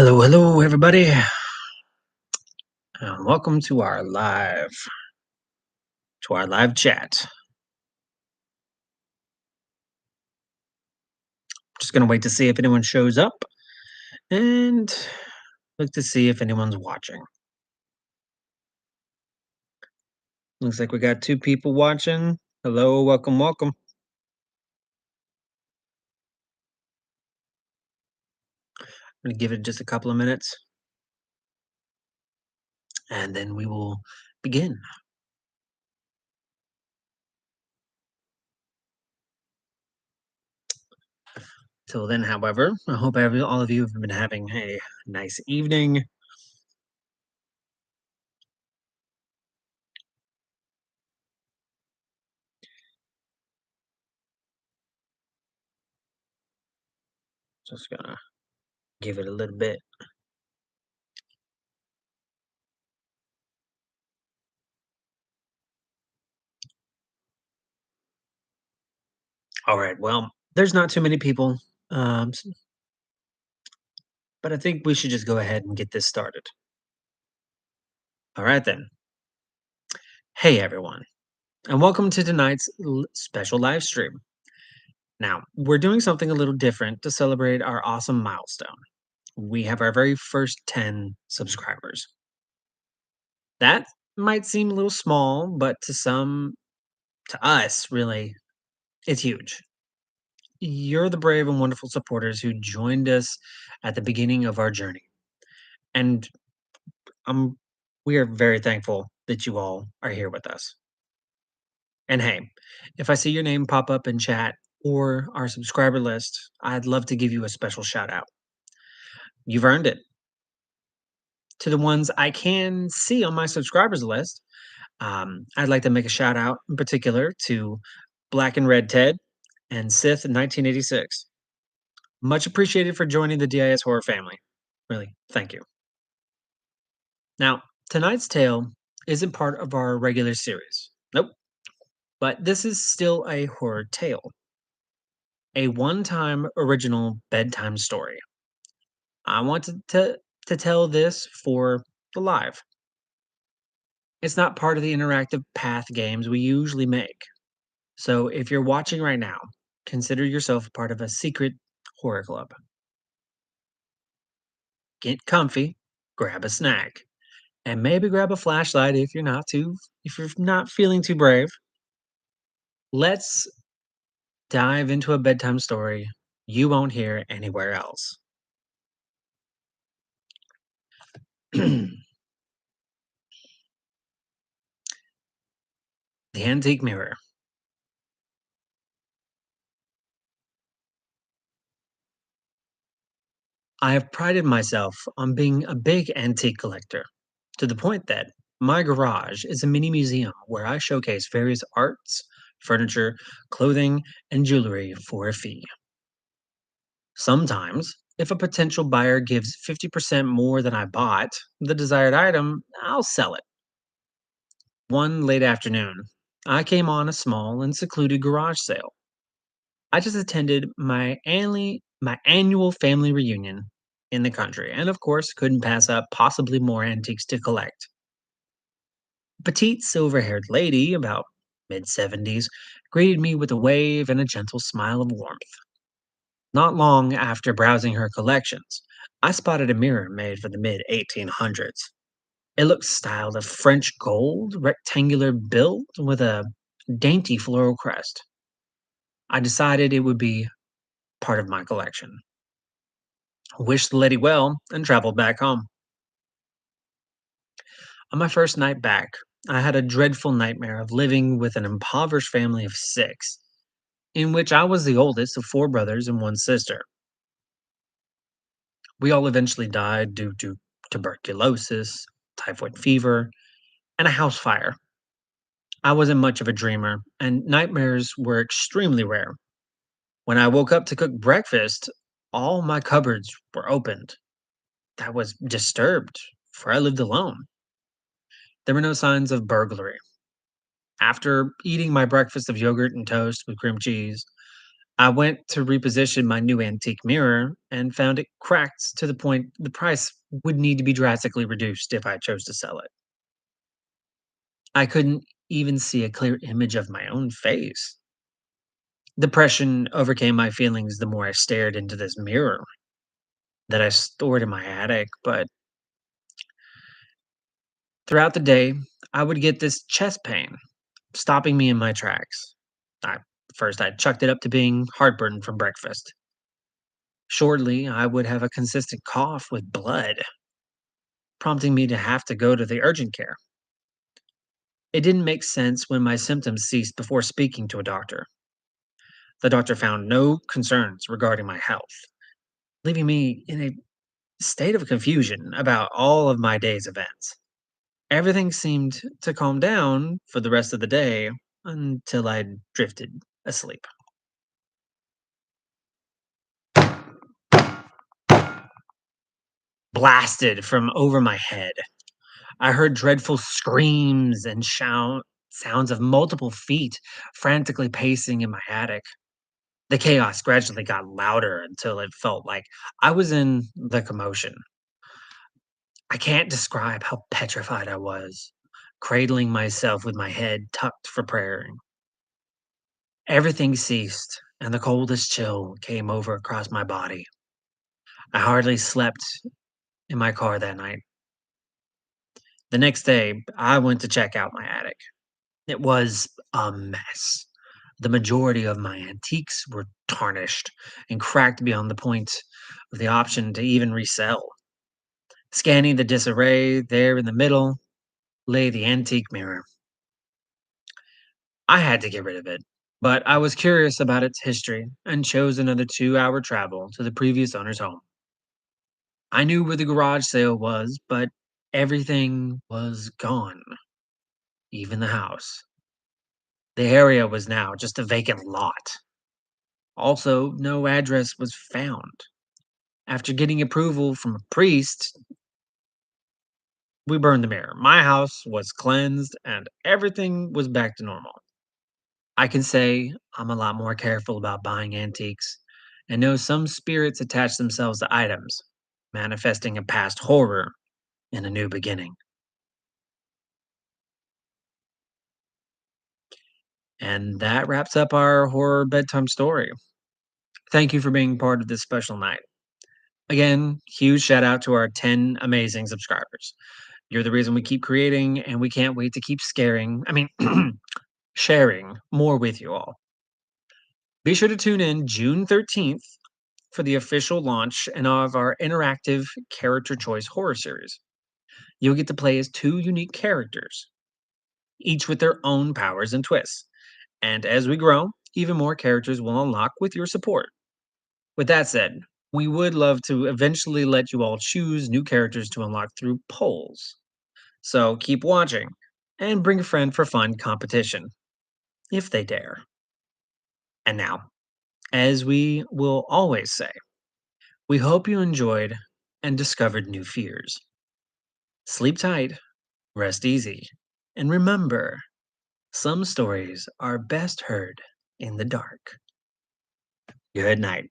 Hello, everybody. Welcome to our live chat. Just gonna wait to see if anyone shows up and look to see if anyone's watching. Looks like we got two people watching. Hello, welcome. I'm gonna give it just a couple of minutes and then we will begin. Till then, however, I hope all of you have been having a nice evening. Just gonna give it a little bit. All right, well, there's not too many people, but I think we should just go ahead and get this started. All right, then. Hey, everyone, and welcome to tonight's special live stream. Now, we're doing something a little different to celebrate our awesome milestone. We have our very first 10 subscribers. That might seem a little small, but to us, really, it's huge. You're the brave and wonderful supporters who joined us at the beginning of our journey. And um, we are very thankful that you all are here with us. And hey, if I see your name pop up in chat or our subscriber list, I'd love to give you a special shout out. You've earned it. To the ones I can see on my subscribers list, I'd like to make a shout out in particular to Black and Red Ted and Sith 1986. Much appreciated for joining the DIS horror family. Really, thank you. Now, tonight's tale isn't part of our regular series. Nope. But this is still a horror tale, a one time original bedtime story. I wanted to tell this for the live. It's not part of the interactive path games we usually make. So if you're watching right now, consider yourself part of a secret horror club. Get comfy, grab a snack, and maybe grab a flashlight if you're not feeling too brave. Let's dive into a bedtime story you won't hear anywhere else. The Antique Mirror. I have prided myself on being a big antique collector, to the point that my garage is a mini museum where I showcase various arts, furniture, clothing, and jewelry for a fee. Sometimes, if a potential buyer gives 50% more than I bought the desired item, I'll sell it. One late afternoon, I came on a small and secluded garage sale. I just attended my annual family reunion in the country, and of course, couldn't pass up possibly more antiques to collect. A petite, silver haired lady, about mid 70s, greeted me with a wave and a gentle smile of warmth. Not long after browsing her collections, I spotted a mirror made for the mid 1800s. It looked styled of French gold, rectangular build with a dainty floral crest. I decided it would be part of my collection. Wished the lady well and traveled back home. On my first night back, I had a dreadful nightmare of living with an impoverished family of six, in which I was the oldest of four brothers and one sister. We all eventually died due to tuberculosis, typhoid fever, and a house fire. I wasn't much of a dreamer, and nightmares were extremely rare. When I woke up to cook breakfast, all my cupboards were opened. I was disturbed, for I lived alone. There were no signs of burglary. After eating my breakfast of yogurt and toast with cream cheese, I went to reposition my new antique mirror and found it cracked to the point the price would need to be drastically reduced if I chose to sell it. I couldn't even see a clear image of my own face. Depression overcame my feelings the more I stared into this mirror that I stored in my attic. But throughout the day, I would get this chest pain, stopping me in my tracks. I, First, I chucked it up to being heartburn from breakfast. Shortly, I would have a consistent cough with blood, prompting me to have to go to the urgent care. It didn't make sense when my symptoms ceased before speaking to a doctor. The doctor found no concerns regarding my health, leaving me in a state of confusion about all of my day's events. Everything seemed to calm down for the rest of the day until I drifted asleep. Blasted from over my head. I heard dreadful screams and sounds of multiple feet frantically pacing in my attic. The chaos gradually got louder until it felt like I was in the commotion. I can't describe how petrified I was, cradling myself with my head tucked for prayer. Everything ceased, and the coldest chill came over across my body. I hardly slept in my car that night. The next day, I went to check out my attic. It was a mess. The majority of my antiques were tarnished and cracked beyond the point of the option to even resell. Scanning the disarray, there in the middle lay the antique mirror. I had to get rid of it, but I was curious about its history and chose another 2-hour travel to the previous owner's home. I knew where the garage sale was, but everything was gone, even the house. The area was now just a vacant lot. Also, no address was found. After getting approval from a priest, we burned the mirror. My house was cleansed and everything was back to normal. I can say I'm a lot more careful about buying antiques and know some spirits attach themselves to items, manifesting a past horror in a new beginning. And that wraps up our horror bedtime story. Thank you for being part of this special night. Again, huge shout out to our 10 amazing subscribers. You're the reason we keep creating, and we can't wait to keep sharing more with you all. Be sure to tune in June 13th for the official launch and of our interactive character choice horror series. You'll get to play as two unique characters, each with their own powers and twists. And as we grow, even more characters will unlock with your support. With that said, we would love to eventually let you all choose new characters to unlock through polls. So keep watching and bring a friend for fun competition, if they dare. And now, as we will always say, we hope you enjoyed and discovered new fears. Sleep tight, rest easy, and remember, some stories are best heard in the dark. Good night.